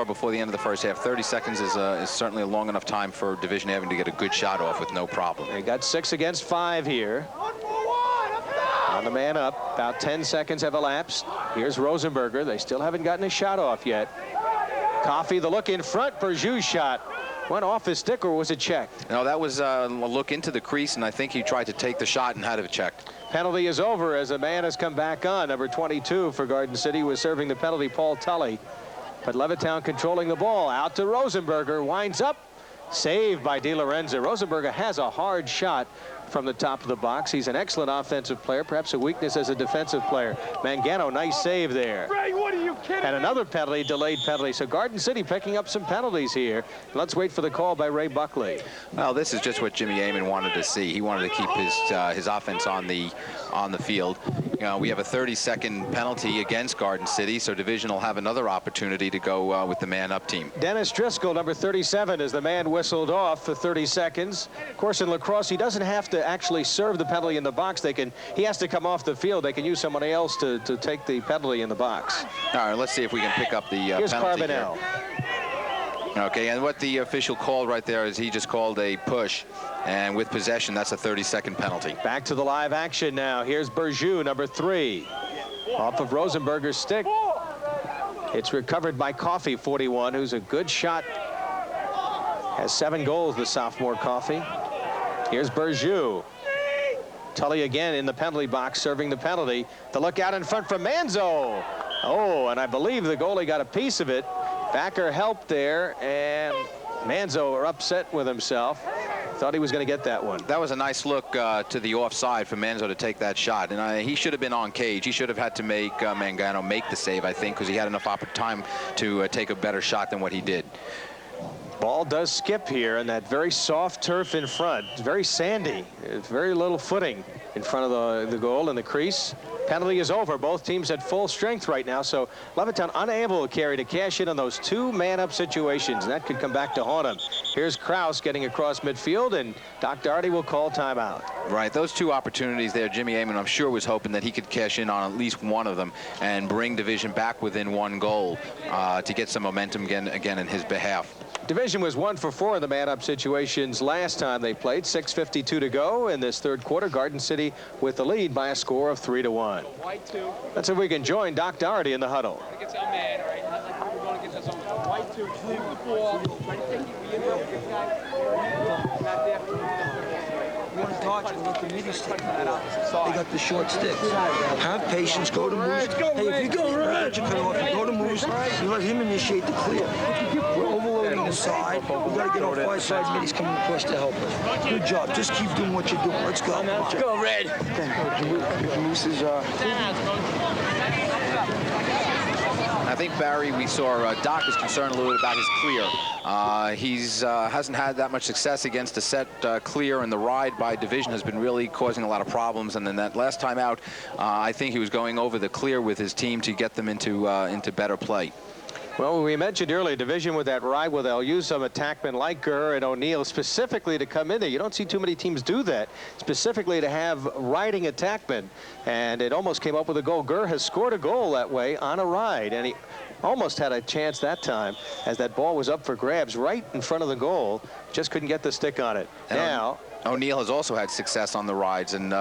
before the end of the first half. 30 seconds is certainly a long enough time for Division having to get a good shot off with no problem. They got 6 against 5 here. On the man up. About 10 seconds have elapsed. Here's Rosenberger. They still haven't gotten a shot off yet. Coffey, the look in front. Bergeux's shot went off his stick, or was it checked? No, that was a look into the crease, and I think he tried to take the shot and had it checked. Penalty is over as a man has come back on. Number 22 for Garden City was serving the penalty, Paul Tully. But Levittown controlling the ball. Out to Rosenberger. Winds up. Saved by De Lorenzo. Rosenberger has a hard shot from the top of the box. He's an excellent offensive player, perhaps a weakness as a defensive player. Mangano, nice save there. Ray, what are you kidding? And another penalty, delayed penalty. So Garden City picking up some penalties here. Let's wait for the call by Ray Buckley. Well, this is just what Jimmy Amen wanted to see. He wanted to keep his offense on the field. We have a 30-second penalty against Garden City, so Division will have another opportunity to go with the man-up team. Dennis Driscoll, number 37, is the man whistled off for 30 seconds. Of course, in lacrosse, he doesn't have to actually serve the penalty in the box. He has to come off the field. They can use somebody else to take the penalty in the box. All right, let's see if we can pick up the Here's penalty Carbonell. Here. Okay, and what the official called right there is he just called a push, and with possession, that's a 30-second penalty. Back to the live action now. Here's Bergeux, number 3, off of Rosenberger's stick. It's recovered by Coffey, 41, who's a good shot. Has 7 goals, the sophomore Coffey. Here's Bergeux. Tully again in the penalty box, serving the penalty. The look out in front from Manzo. Oh, and I believe the goalie got a piece of it. Backer helped there, and Manzo are upset with himself. Thought he was going to get that one. That was a nice look to the offside for Manzo to take that shot, and he should have been on cage. He should have had to make Mangano make the save, I think, because he had enough time to take a better shot than what he did. Ball does skip here, and that very soft turf in front. It's very sandy. It's very little footing in front of the goal and the crease. Penalty is over. Both teams at full strength right now, so Levittown unable to cash in on those 2 man-up situations, and that could come back to haunt him. Here's Kraus getting across midfield, and Doc Doherty will call timeout. Right, those 2 opportunities there, Jimmy Amen, I'm sure, was hoping that he could cash in on at least one of them and bring Division back within 1 goal to get some momentum again in his behalf. Division was 1 for 4 in the man-up situations last time they played. 6:52 to go in this 3rd quarter. Garden City with the lead by a score of 3-1. White 2. Let's see if we can join Doc Doherty in the huddle. Against our man, all right? We're going against us on white 2. Leave the ball. Try to take it. We in there with this guy. Not there. You want to dodge and let the media stick that out. They got the short sticks. Have patience. Go to Moose. Hey, if you go right, you cut off. You go to Moose. You let him initiate the clear. We're overloading the side. We got to get off 5 sides. Middy's coming across to help us. Good job. Just keep doing what you're doing. Let's go. Let's go, Red. Moose is. I think, Barry, we saw Doc is concerned a little bit about his clear. He's hasn't had that much success against a set clear, and the ride by Division has been really causing a lot of problems. And then that last time out, I think he was going over the clear with his team to get them into better play. Well, we mentioned earlier, Division with that ride where they'll use some attackmen like Gurr and O'Neill specifically to come in there. You don't see too many teams do that, specifically to have riding attackmen. And it almost came up with a goal. Gurr has scored a goal that way on a ride, and he almost had a chance that time as that ball was up for grabs right in front of the goal. Just couldn't get the stick on it. And now, O'Neill has also had success on the rides, and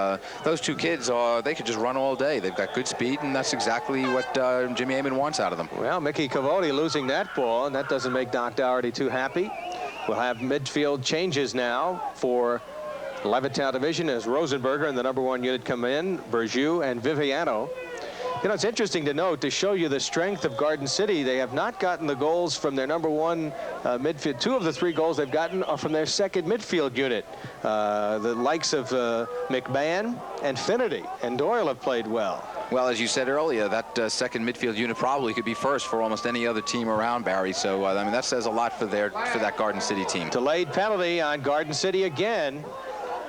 those 2 kids, they could just run all day. They've got good speed, and that's exactly what Jimmy Amen wants out of them. well, Mickey Cavoti losing that ball, and that doesn't make Doc Doherty too happy. We'll have midfield changes now for Levittown Division as Rosenberger and the number 1 unit come in, Bergeux and Viviano. You know, it's interesting to note, to show you the strength of Garden City, they have not gotten the goals from their number 1 midfield. 2 of the 3 goals they've gotten are from their second midfield unit. The likes of McMahon and Finnerty and Doyle have played well. Well, as you said earlier, that second midfield unit probably could be first for almost any other team around, Barry. So, I mean, that says a lot for that Garden City team. Delayed penalty on Garden City again.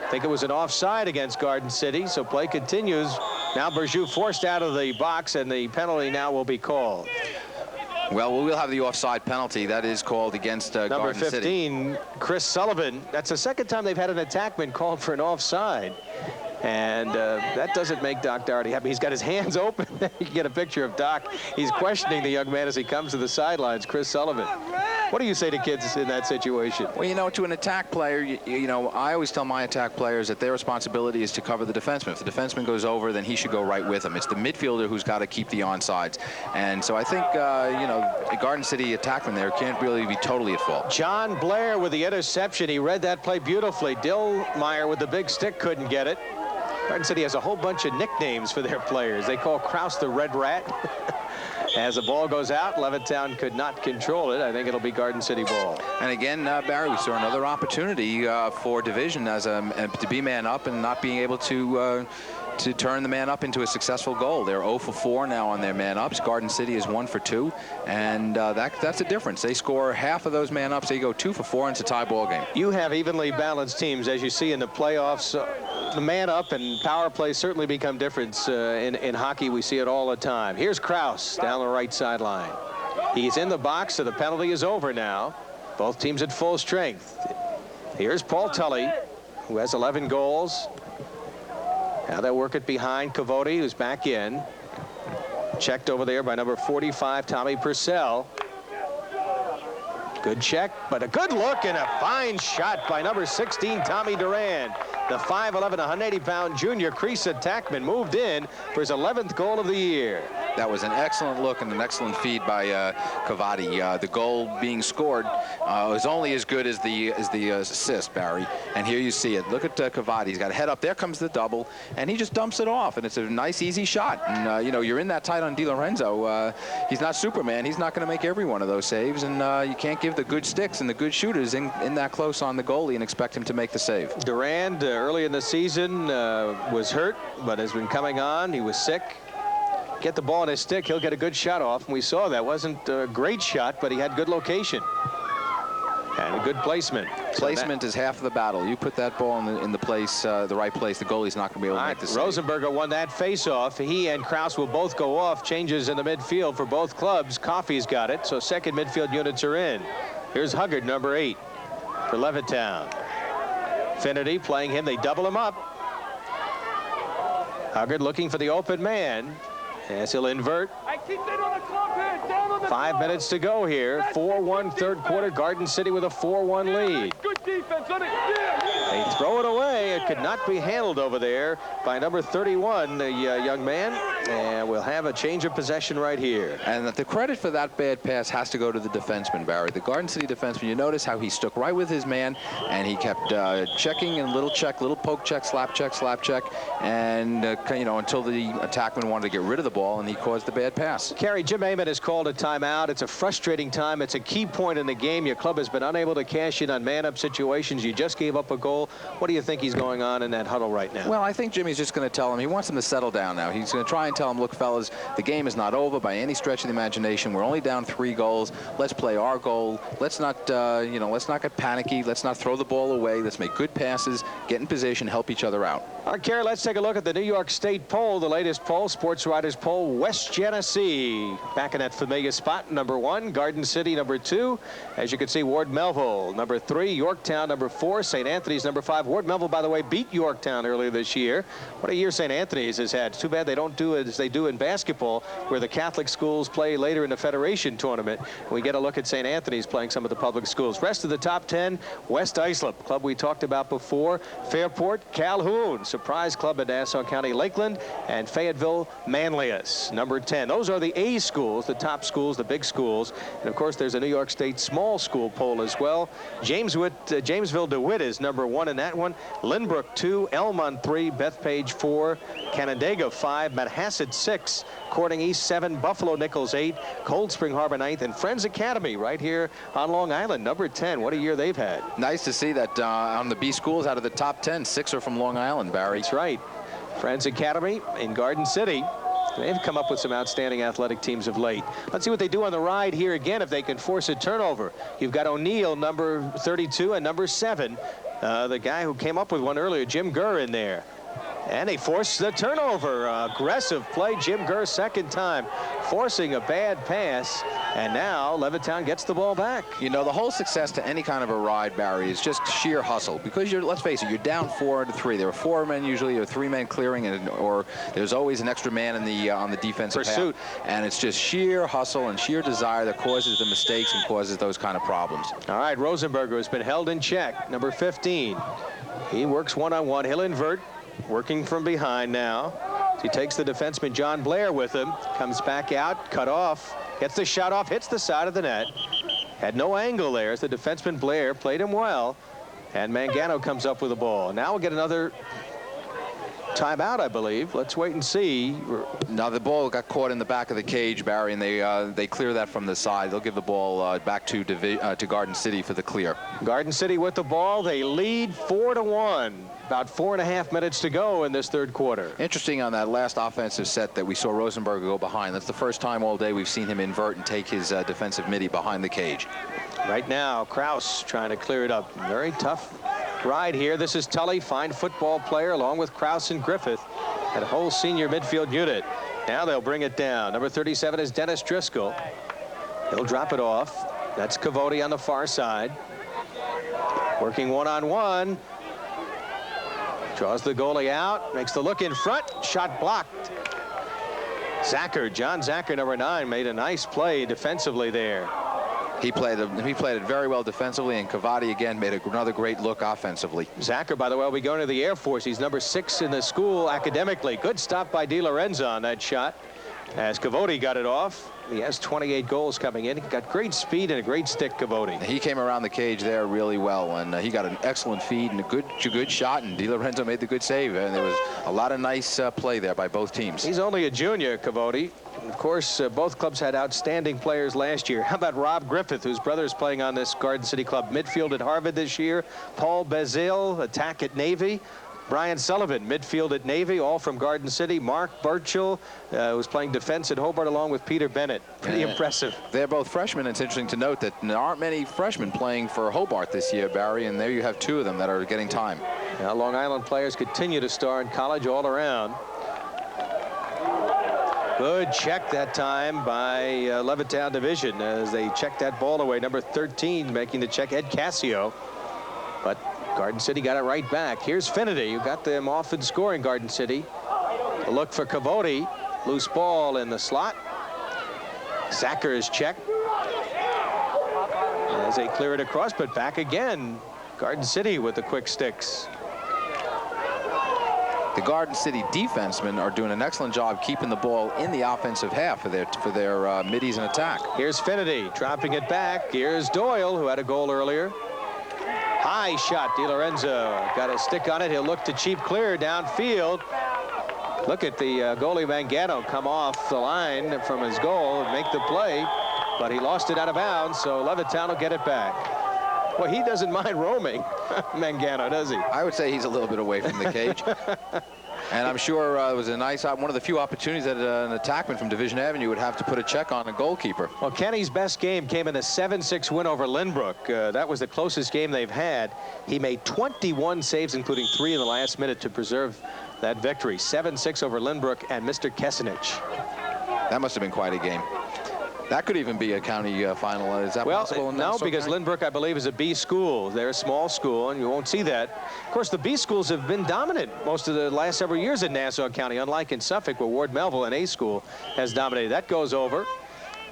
I think it was an offside against Garden City, so play continues. Now Bergeux forced out of the box, and the penalty now will be called. Well, we'll have the offside penalty. That is called against Number Garden City. Number 15, Chris Sullivan. That's the second time they've had an attackman called for an offside. And that doesn't make Doc Doherty happy. He's got his hands open. You can get a picture of Doc. He's questioning the young man as he comes to the sidelines, Chris Sullivan. What do you say to kids in that situation? Well, you know, to an attack player, you know, I always tell my attack players that their responsibility is to cover the defenseman. If the defenseman goes over, then he should go right with him. It's the midfielder who's got to keep the onsides. And so I think, you know, the Garden City attackman there can't really be totally at fault. John Blair with the interception. He read that play beautifully. Dillmeyer with the big stick couldn't get it. Garden City has a whole bunch of nicknames for their players. They call Kraus the Red Rat. As the ball goes out, Levittown could not control it. I think it'll be Garden City ball. And again, Barry, we saw another opportunity for Division as to be man up and not being able to turn the man up into a successful goal. They're 0 for 4 now on their man ups. Garden City is 1 for 2, and that's a difference. They score half of those man ups. They go 2 for 4, and it's a tie ball game. You have evenly balanced teams, as you see in the playoffs. The man up and power play certainly become different in hockey. We see it all the time. Here's Kraus down the right sideline. He's in the box, so the penalty is over now. Both teams at full strength. Here's Paul Tully, who has 11 goals. Now they work it behind Cavodi, who's back in. Checked over there by number 45, Tommy Purcell. Good check, but a good look and a fine shot by number 16, Tommy Durand. The 5'11", 180-pound junior crease attackman moved in for his 11th goal of the year. That was an excellent look and an excellent feed by Cavadi. The goal being scored was only as good as the assist, Barry. And here you see it. Look at Cavadi. He's got a head up. There comes the double, and he just dumps it off. And it's a nice, easy shot. And, you know, you're in that tight on Di Lorenzo. He's not Superman. He's not going to make every one of those saves. And you can't give the good sticks and the good shooters in that close on the goalie and expect him to make the save. Durand, early in the season, was hurt, but has been coming on. He was sick. Get the ball in his stick, he'll get a good shot off, and we saw that. Wasn't a great shot, but he had good location and a good placement. Placement is half of the battle. You put that ball in the place, the right place, the goalie's not going to be able to make the save. Rosenberger won that face-off. He and Kraus will both go off. Changes in the midfield for both clubs. Coffey's got it, so second midfield units are in. Here's Huggard, number 8, for Levittown. Finnerty playing him. They double him up. Huggard looking for the open man. As he'll invert. 5 minutes to go here. 4-1 third quarter. Garden City with a 4-1 lead. Good defense on it. They throw it away. It could not be handled over there by number 31, the young man. And we'll have a change of possession right here. And the credit for that bad pass has to go to the defenseman, Barry. The Garden City defenseman, you notice how he stuck right with his man, and he kept checking and little poke check, slap check, and you know, until the attackman wanted to get rid of the ball, and he caused the bad pass. Kerry, Jim Amon has called a timeout. It's a frustrating time. It's a key point in the game. Your club has been unable to cash in on man-up situations. You just gave up a goal. What do you think he's going on in that huddle right now? Well, I think Jimmy's just going to tell him. He wants him to settle down now. He's going to try and tell him, look, fellas, the game is not over by any stretch of the imagination. We're only down 3 goals. Let's play our goal. Let's not, you know, let's not get panicky. Let's not throw the ball away. Let's make good passes, get in position, help each other out. All right, Kerry, let's take a look at the New York State poll, the latest poll, Sports Writers poll. West Genesee back in that familiar spot, number 1. Garden City, number 2. As you can see, Ward Melville, number 3. Yorktown, number 4. St. Anthony's, number 5. Ward Melville, by the way, beat Yorktown earlier this year. What a year St. Anthony's has had. It's too bad they don't do it as they do in basketball, where the Catholic schools play later in the Federation tournament. We get a look at St. Anthony's playing some of the public schools. Rest of the top 10, West Islip, club we talked about before. Fairport, Calhoun, surprise club in Nassau County, Lakeland, and Fayetteville, Manlius, number 10. Those are the A schools, the top schools, the big schools. And of course, there's a New York State small school poll as well. Jamesville DeWitt is number 1 in that one. Lynbrook 2, Elmont 3, Bethpage 4, Canandaigua 5, Manhasset 6, Corning East 7, Buffalo Nichols 8, Cold Spring Harbor 9th, and Friends Academy right here on Long Island, number 10. What a year they've had. Nice to see that on the B schools, out of the top 10, 6 are from Long Island, Barry. That's right. Friends Academy in Garden City. They've come up with some outstanding athletic teams of late. Let's see what they do on the ride here again if they can force a turnover. You've got O'Neill, number 32, and number 7. The guy who came up with one earlier, Jim Gurr, in there. And they force the turnover. Aggressive play. Jim Gurr, second time, forcing a bad pass. And now Levittown gets the ball back. You know, the whole success to any kind of a ride, Barry, is just sheer hustle. Because let's face it, you're down 4-3. There are 4 men usually, or 3 men clearing, or there's always an extra man in the on the defensive pursuit. half. And it's just sheer hustle and sheer desire that causes the mistakes and causes those kind of problems. All right, Rosenberger has been held in check. Number 15. He works one-on-one. He'll invert. Working from behind now. He takes the defenseman John Blair with him. Comes back out, cut off. Gets the shot off, hits the side of the net. Had no angle there as the defenseman Blair played him well. And Mangano comes up with the ball. Now we'll get another timeout, I believe. Let's wait and see. Now the ball got caught in the back of the cage, Barry, and they clear that from the side. They'll give the ball back to Garden City for the clear. Garden City with the ball. They lead 4-1. About 4.5 minutes to go in this third quarter. Interesting on that last offensive set that we saw Rosenberger go behind. That's the first time all day we've seen him invert and take his defensive midi behind the cage. Right now, Kraus trying to clear it up. Very tough ride here. This is Tully, fine football player, along with Kraus and Griffith, and a whole senior midfield unit. Now they'll bring it down. Number 37 is Dennis Driscoll. He'll drop it off. That's Cavoti on the far side. Working one-on-one. Draws the goalie out, makes the look in front, shot blocked. Zacher, John Zacher, number 9, made a nice play defensively there. He played it very well defensively, and Cavati again made another great look offensively. Zacher, by the way, will be going to the Air Force. He's number 6 in the school academically. Good stop by Di Lorenzo on that shot as Cavoti got it off. He has 28 goals coming in. He got great speed and a great stick, Cavoti. He came around the cage there really well, and he got an excellent feed and a good shot, and Di Lorenzo made the good save, and there was a lot of nice play there by both teams. He's only a junior, Cavoti. Of course, both clubs had outstanding players last year. How about Rob Griffith, whose brother is playing on this Garden City club? Midfield at Harvard this year. Paul Bazile, attack at Navy. Brian Sullivan, midfield at Navy, all from Garden City. Mark Burchell was playing defense at Hobart along with Peter Bennett. Pretty impressive. They're both freshmen. It's interesting to note that there aren't many freshmen playing for Hobart this year, Barry, and there you have 2 of them that are getting time. Now, Long Island players continue to star in college all around. Good check that time by Levittown Division as they checked that ball away. Number 13 making the check, Ed Cassio. But Garden City got it right back. Here's Finity, who got them off in scoring. Garden City. A look for Cavoti. Loose ball in the slot. Zacher is checked as they clear it across, but back again. Garden City with the quick sticks. The Garden City defensemen are doing an excellent job keeping the ball in the offensive half for their middies and attack. Here's Finity dropping it back. Here's Doyle, who had a goal earlier. High shot. Di Lorenzo got a stick on it. He'll look to cheap clear downfield. Look at the goalie Mangano come off the line from his goal and make the play, but he lost it out of bounds, so Levittown will get it back. Well, he doesn't mind roaming, Mangano, does he? I would say he's a little bit away from the cage. And I'm sure it was a nice, one of the few opportunities that an attackman from Division Avenue would have to put a check on a goalkeeper. Well, Kenny's best game came in a 7-6 win over Lynbrook. That was the closest game they've had. He made 21 saves, including 3 in the last minute to preserve that victory. 7-6 over Lynbrook and Mr. Kesenich. That must have been quite a game. That could even be a county final. Is that possible? No, because Lynbrook, I believe, is a B school. They're a small school, and you won't see that. Of course, the B schools have been dominant most of the last several years in Nassau County, unlike in Suffolk, where Ward Melville, an A school, has dominated. That goes over.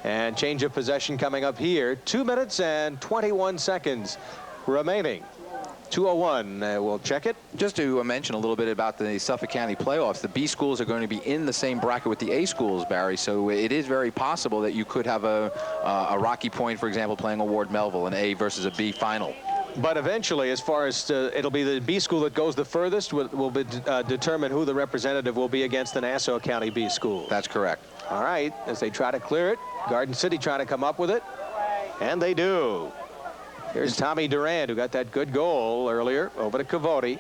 And change of possession coming up here. 2 minutes and 21 seconds remaining. 2:01. We'll check it. Just to mention a little bit about the Suffolk County playoffs, the B schools are going to be in the same bracket with the A schools, Barry, so it is very possible that you could have a Rocky Point, for example, playing a Ward Melville, an A versus a B final. But eventually, as far as it'll be the B school that goes the furthest will be determine who the representative will be against the Nassau County B school. That's correct. All right, as they try to clear it, Garden City trying to come up with it, and they do. Here's Tommy Durand, who got that good goal earlier, over to Cavoti.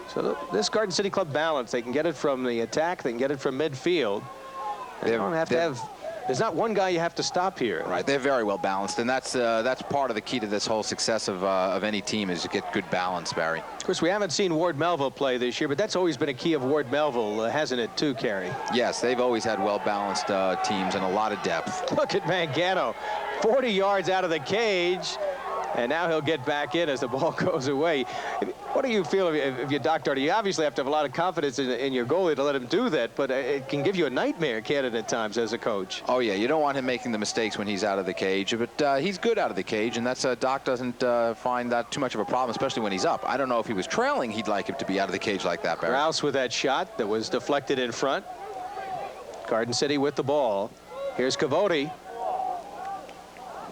So this Garden City club balance, they can get it from the attack, they can get it from midfield. They don't have to have There's not one guy you have to stop here. Right, they're very well balanced, and that's part of the key to this whole success of any team is to get good balance, Barry. Of course, we haven't seen Ward Melville play this year, but that's always been a key of Ward Melville, hasn't it, too, Kerry? Yes, they've always had well-balanced teams and a lot of depth. Look at Mangano, 40 yards out of the cage, and now he'll get back in as the ball goes away. What do you feel if you're Doc Doherty? You obviously have to have a lot of confidence in your goalie to let him do that, but it can give you a nightmare, can't it, at times as a coach? Oh, yeah, you don't want him making the mistakes when he's out of the cage, but he's good out of the cage, and that's Doc doesn't find that too much of a problem, especially when he's up. I don't know if he was trailing, he'd like him to be out of the cage like that, Barry. Rouse with that shot that was deflected in front. Garden City with the ball. Here's Cavote.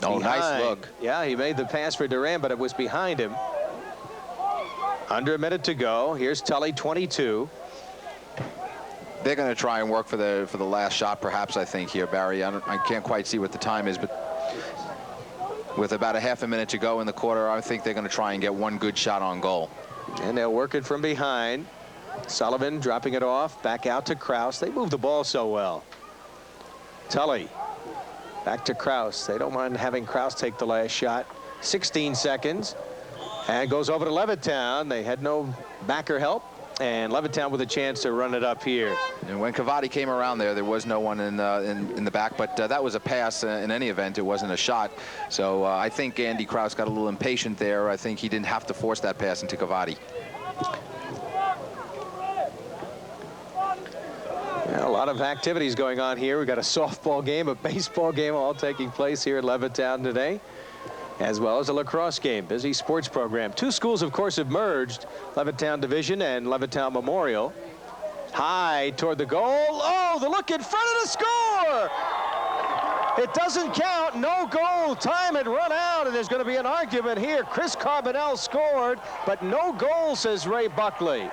Oh, nice look. Yeah, he made the pass for Duran, but it was behind him. Under a minute to go. Here's Tully, 22. They're going to try and work for the last shot, perhaps, I think, here, Barry. I can't quite see what the time is, but with about a half a minute to go in the quarter, I think they're going to try and get one good shot on goal. And they'll work it from behind. Sullivan dropping it off. Back out to Kraus. They move the ball so well. Tully. Back to Kraus. They don't mind having Kraus take the last shot. 16 seconds. And goes over to Levittown. They had no backer help. And Levittown with a chance to run it up here. And when Cavati came around there was no one in the back, but that was a pass in any event. It wasn't a shot. So I think Andy Kraus got a little impatient there. I think he didn't have to force that pass into Cavati. Well, a lot of activities going on here. We've got a softball game, a baseball game, all taking place here at Levittown today, as well as a lacrosse game. Busy sports program. Two schools, of course, have merged, Levittown Division and Levittown Memorial. High toward the goal. Oh, the look in front of the score! It doesn't count. No goal. Time had run out, and there's going to be an argument here. Chris Carbonell scored, but no goal, says Ray Buckley.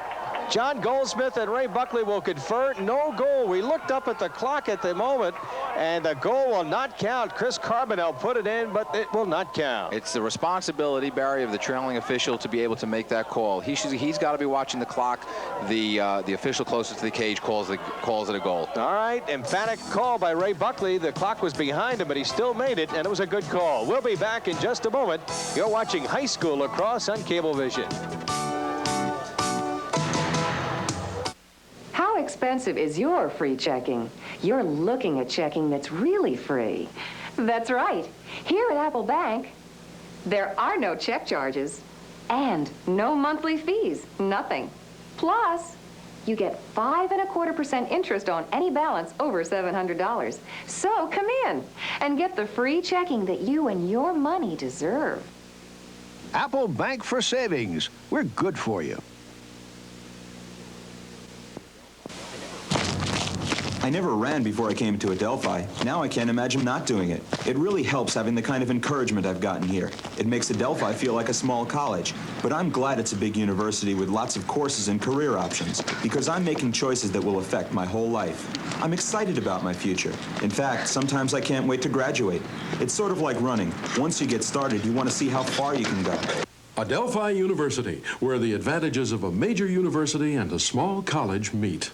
John Goldsmith and Ray Buckley will confer. No goal. We looked up at the clock at the moment, and the goal will not count. Chris Carbonell put it in, but it will not count. It's the responsibility, Barry, of the trailing official to be able to make that call. He's got to be watching the clock. The official closest to the cage calls it a goal. All right, emphatic call by Ray Buckley. The clock was behind him, but he still made it, and it was a good call. We'll be back in just a moment. You're watching high school lacrosse on Cablevision. How expensive is your free checking? You're looking at checking that's really free. That's right. Here at Apple Bank, there are no check charges and no monthly fees, nothing. Plus, you get 5.25% interest on any balance over $700. So come in and get the free checking that you and your money deserve. Apple Bank for savings. We're good for you. I never ran before I came to Adelphi. Now I can't imagine not doing it. It really helps having the kind of encouragement I've gotten here. It makes Adelphi feel like a small college. But I'm glad it's a big university with lots of courses and career options, because I'm making choices that will affect my whole life. I'm excited about my future. In fact, sometimes I can't wait to graduate. It's sort of like running. Once you get started, you want to see how far you can go. Adelphi University, where the advantages of a major university and a small college meet.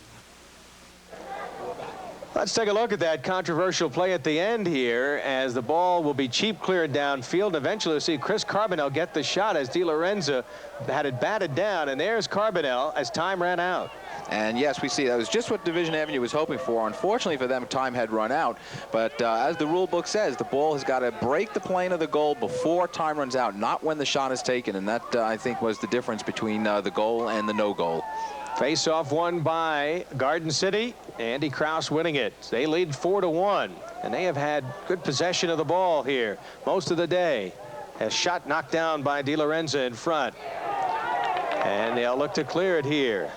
Let's take a look at that controversial play at the end here, as the ball will be cheap cleared downfield. Eventually, we'll see Chris Carbonell get the shot as De Lorenzo had it batted down, and there's Carbonell as time ran out. And yes, we see that was just what Division Avenue was hoping for. Unfortunately for them, time had run out. But as the rule book says, the ball has got to break the plane of the goal before time runs out, not when the shot is taken. And that, I think, was the difference between the goal and the no goal. Face-off won by Garden City. Andy Kraus winning it. They lead 4-1, and they have had good possession of the ball here most of the day. A shot knocked down by De Lorenzo in front, and they'll look to clear it here.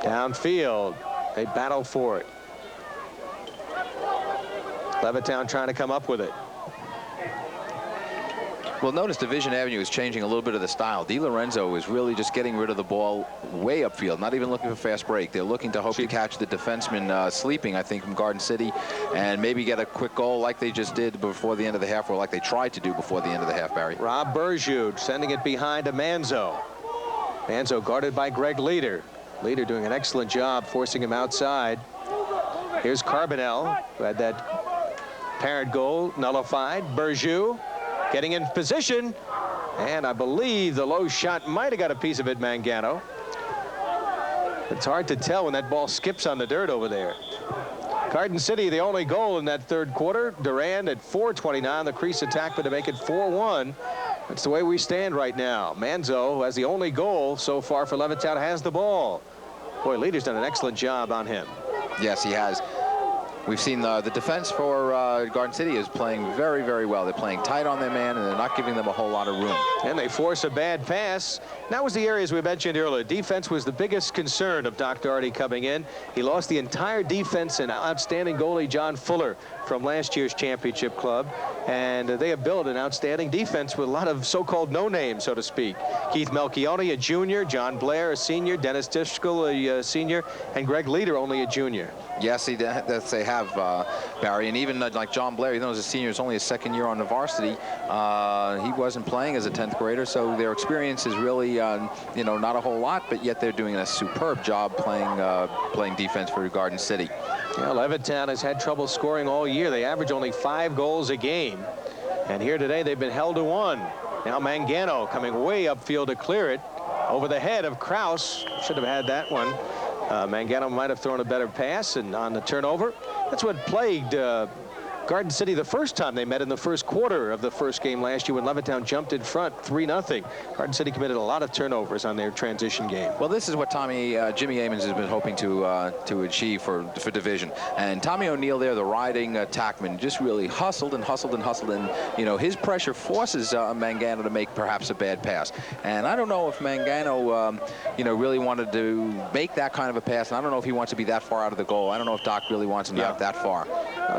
Downfield, they battle for it. Levittown trying to come up with it. Well, notice Division Avenue is changing a little bit of the style. De Lorenzo is really just getting rid of the ball way upfield, not even looking for fast break. They're looking to hope to catch the defenseman sleeping, I think, from Garden City, and maybe get a quick goal like they just did before the end of the half, or like they tried to do before the end of the half, Barry. Rob Bergiud sending it behind to Manzo. Manzo guarded by Greg Leader. Leader doing an excellent job forcing him outside. Here's Carbonell, who had that parent goal nullified. Berjou getting in position. And I believe the low shot might have got a piece of it, Mangano. It's hard to tell when that ball skips on the dirt over there. Garden City, the only goal in that third quarter. Durand at 4:29, the crease attackman to make it 4-1. That's the way we stand right now. Manzo, who has the only goal so far for Levittown, has the ball. Boy, Leader's done an excellent job on him. Yes, he has. We've seen the defense for Garden City is playing very, very well. They're playing tight on their man, and they're not giving them a whole lot of room. And they force a bad pass. That was the areas we mentioned earlier. Defense was the biggest concern of Doc Doherty coming in. He lost the entire defense and outstanding goalie John Fuller from last year's championship club. And they have built an outstanding defense with a lot of so-called no-names, so to speak. Keith Melchione, a junior, John Blair, a senior, Dennis Tischkel, a senior, and Greg Leader, only a junior. Yes, they have, Barry, and even like John Blair, even though he's a senior, it's only his second year on the varsity. He wasn't playing as a 10th grader, so their experience is really, you know, not a whole lot, but yet they're doing a superb job playing defense for Garden City. Yeah, Levittown has had trouble scoring all year. They average only 5 goals a game, and here today they've been held to 1. Now Mangano coming way upfield to clear it over the head of Kraus. Should have had that one. Mangano might have thrown a better pass, and on the turnover, that's what plagued Garden City the first time they met in the first quarter of the first game last year when Levittown jumped in front 3-0. Garden City committed a lot of turnovers on their transition game. Well, this is what Jimmy Amons has been hoping to achieve for division. And Tommy O'Neill there, the riding attackman, just really hustled and hustled and hustled. And, you know, his pressure forces Mangano to make perhaps a bad pass. And I don't know if Mangano, you know, really wanted to make that kind of a pass. And I don't know if he wants to be that far out of the goal. I don't know if Doc really wants him out that far.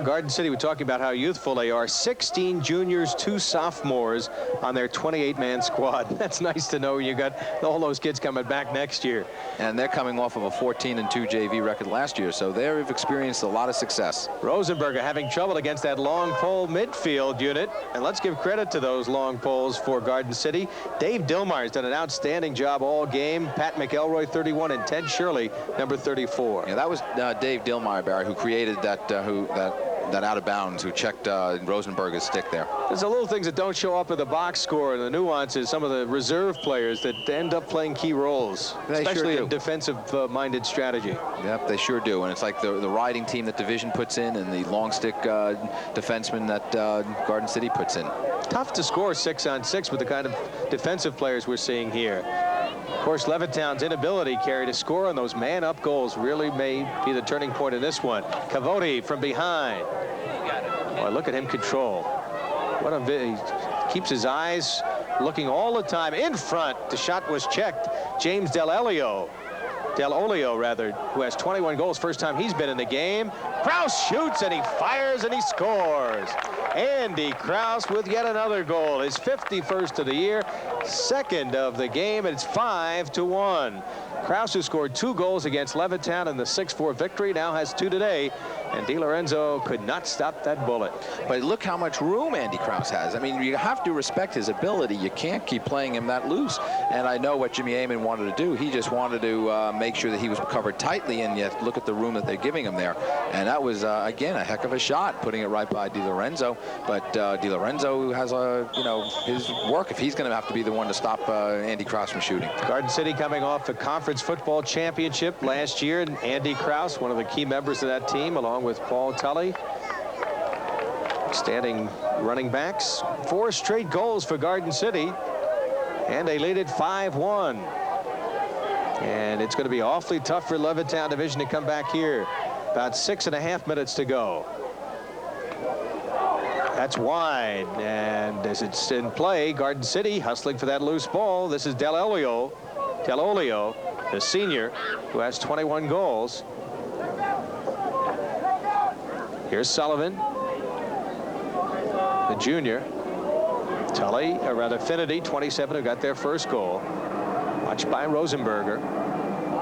Garden City, we talked about how youthful they are. 16 juniors, 2 sophomores on their 28-man squad. That's nice to know. You got all those kids coming back next year. And they're coming off of a 14-2 JV record last year, so they've experienced a lot of success. Rosenberger having trouble against that long pole midfield unit. And let's give credit to those long poles for Garden City. Dave Dillmeyer has done an outstanding job all game. Pat McElroy, 31, and Ted Shirley, number 34. Yeah, that was Dave Dillmeyer, Barry, who created that out of bounds, who checked Rosenberger's stick there. There's the little things that don't show up in the box score, and the nuances, some of the reserve players that end up playing key roles, especially in defensive-minded strategy. Yep, they sure do. And it's like the riding team that Division puts in and the long stick defenseman that Garden City puts in. Tough to score 6-on-6 with the kind of defensive players we're seeing here. Of course, Levittown's inability, Kerry, to score on those man-up goals really may be the turning point in this one. Cavote from behind. Boy, look at him control. What a he keeps his eyes looking all the time in front. The shot was checked. James Dell'Olio, who has 21 goals, first time he's been in the game. Kraus shoots and he fires and he scores. Andy Kraus with yet another goal, his 51st of the year, second of the game, and it's 5-1. Kraus, who scored 2 goals against Levittown in the 6-4 victory, now has 2 today, and DiLorenzo could not stop that bullet. But look how much room Andy Kraus has. I mean, you have to respect his ability. You can't keep playing him that loose. And I know what Jimmy Amon wanted to do. He just wanted to make sure that he was covered tightly, and yet look at the room that they're giving him there. And that was, again, a heck of a shot, putting it right by DiLorenzo. But DiLorenzo has, you know, his work if he's going to have to be the one to stop Andy Kraus from shooting. Garden City coming off the conference football championship last year, and Andy Kraus, one of the key members of that team, along with Paul Tully. Standing running backs. 4 straight goals for Garden City, and they lead it 5-1. And it's going to be awfully tough for Levittown Division to come back here. About 6.5 minutes to go. That's wide, and as it's in play, Garden City hustling for that loose ball. This is Dell'Olio, the senior, who has 21 goals. Here's Sullivan, the junior. Tully, or rather Finity, 27, who got their first goal. Watched by Rosenberger.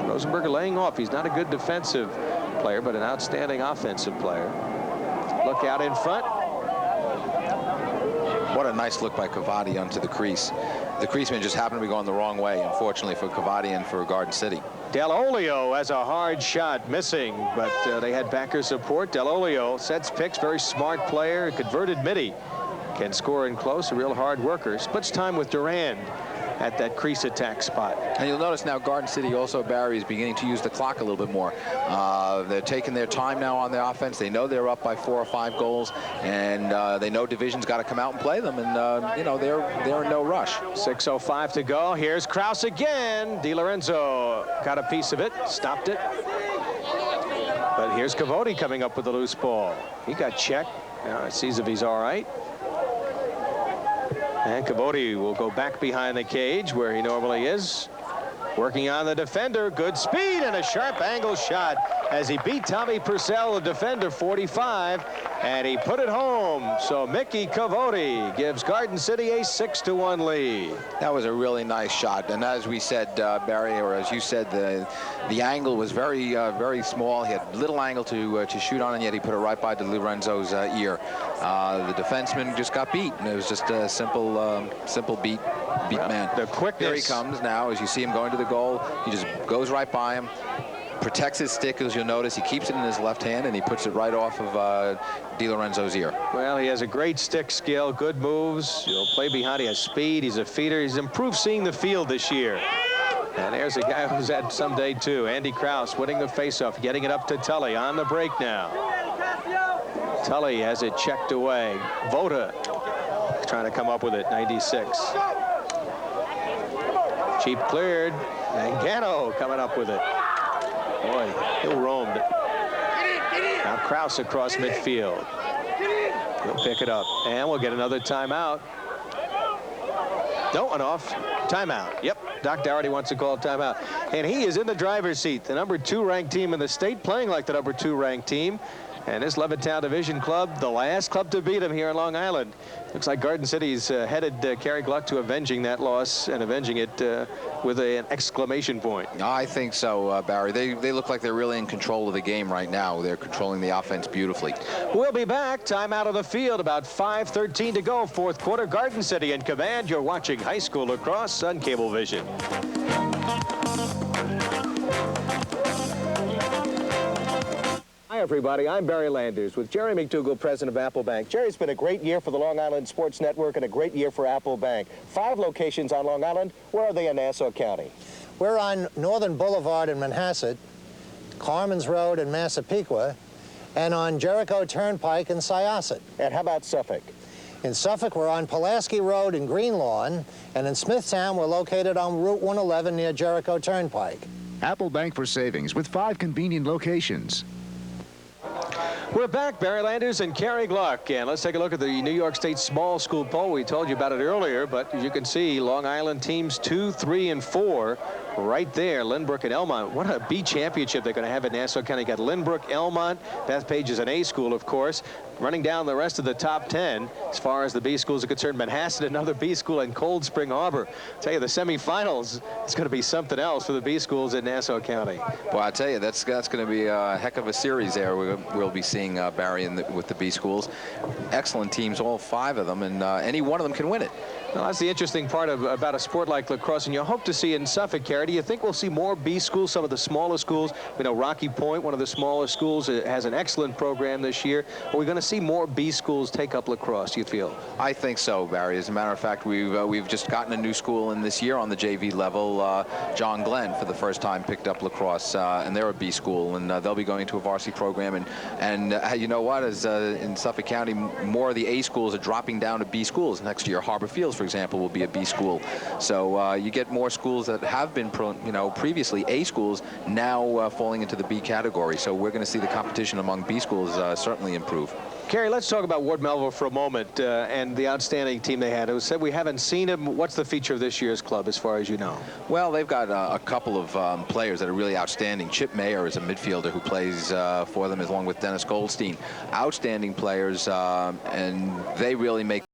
Rosenberger laying off. He's not a good defensive player, but an outstanding offensive player. Look out in front. What a nice look by Cavati onto the crease. The creaseman just happened to be going the wrong way, unfortunately, for Cavati and for Garden City. Delolio has a hard shot, missing, but they had backer support. Delolio sets picks, very smart player, converted midi. Can score in close, a real hard worker. Splits time with Durand at that crease attack spot. And you'll notice now Garden City also, Barry, is beginning to use the clock a little bit more. They're taking their time now on the offense. They know they're up by 4 or 5 goals, and they know Division's got to come out and play them, and you know, they're in no rush. 6:05 to go. Here's Kraus again. Di Lorenzo got a piece of it, stopped it. But here's Cavoti coming up with the loose ball. He got checked. Now it sees if he's all right. And Cavoti will go back behind the cage where he normally is. Working on the defender. Good speed and a sharp angle shot as he beat Tommy Purcell, the defender, 45, and he put it home. So Mickey Cavoti gives Garden City a 6-1 lead. That was a really nice shot, and as we said, Barry, or as you said, the angle was very very small. He had little angle to shoot on, and yet he put it right by Di Lorenzo's ear. The defenseman just got beat, and it was just a simple beat man. The quickness. Here he comes now. As you see him going to the goal, he just goes right by him, protects his stick, as you'll notice. He keeps it in his left hand, and he puts it right off of Di Lorenzo's ear. Well, he has a great stick skill, good moves. He'll play behind. He has speed. He's a feeder. He's improved seeing the field this year. And there's a guy who's had some day too. Andy Kraus winning the faceoff, getting it up to Tully on the break now. Tully has it checked away. Vota trying to come up with it. 96. Cheap cleared. And Gano coming up with it. Boy, he'll roam. Now Kraus across midfield. He'll pick it up. And we'll get another timeout. No one off. Timeout. Yep. Doc Dougherty wants to call a timeout. And he is in the driver's seat. The number 2 ranked team in the state, playing like the number 2 ranked team. And this Levittown Division club, the last club to beat him here in Long Island. Looks like Garden City's headed Kerry Gluck to avenging that loss, and avenging it with an exclamation point. I think so, Barry. They look like they're really in control of the game right now. They're controlling the offense beautifully. We'll be back. Time out of the field. About 5:13 to go. 4th quarter. Garden City in command. You're watching high school lacrosse on Cablevision. Hi, everybody. I'm Barry Landers with Jerry McDougall, president of Apple Bank. Jerry's been a great year for the Long Island Sports Network and a great year for Apple Bank. 5 locations on Long Island. Where are they in Nassau County? We're on Northern Boulevard in Manhasset, Carmen's Road in Massapequa, and on Jericho Turnpike in Syosset. And how about Suffolk? In Suffolk, we're on Pulaski Road in Greenlawn, and in Smithtown, we're located on Route 111 near Jericho Turnpike. Apple Bank for Savings with 5 convenient locations. We're back, Barry Landers and Kerry Gluck, and let's take a look at the New York State small school poll. We told you about it earlier, but as you can see, Long Island teams 2, 3, and 4 right there. Lynbrook and Elmont. What a B championship they're going to have in Nassau County. You got Lynbrook, Elmont. Bethpage is an A school, of course. Running down the rest of the top 10 as far as the B schools are concerned. Manhasset, another B school, and Cold Spring Harbor. I'll tell you, the semifinals is going to be something else for the B schools in Nassau County. Well, I tell you, that's going to be a heck of a series there. We'll be seeing Barry with the B schools. Excellent teams, all 5 of them, and any one of them can win it. Well, that's the interesting part about a sport like lacrosse, and you hope to see in Suffolk, Kerry. Do you think we'll see more B schools, some of the smaller schools? We know Rocky Point, one of the smaller schools, has an excellent program this year. Are we going to see more B schools take up lacrosse, you feel? I think so, Barry. As a matter of fact, we've just gotten a new school in this year on the JV level. John Glenn, for the first time, picked up lacrosse, and they're a B school, and they'll be going to a varsity program. And you know what? As in Suffolk County, more of the A schools are dropping down to B schools next year. Harbor Fields, for example, will be a B school. So you get more schools that have been, previously A schools, now falling into the B category. So we're going to see the competition among B schools certainly improve. Kerry, let's talk about Ward Melville for a moment and the outstanding team they had. It was said we haven't seen him. What's the feature of this year's club, as far as you know? Well, they've got a couple of players that are really outstanding. Chip Mayer is a midfielder who plays for them, along with Dennis Goldstein. Outstanding players, and they really make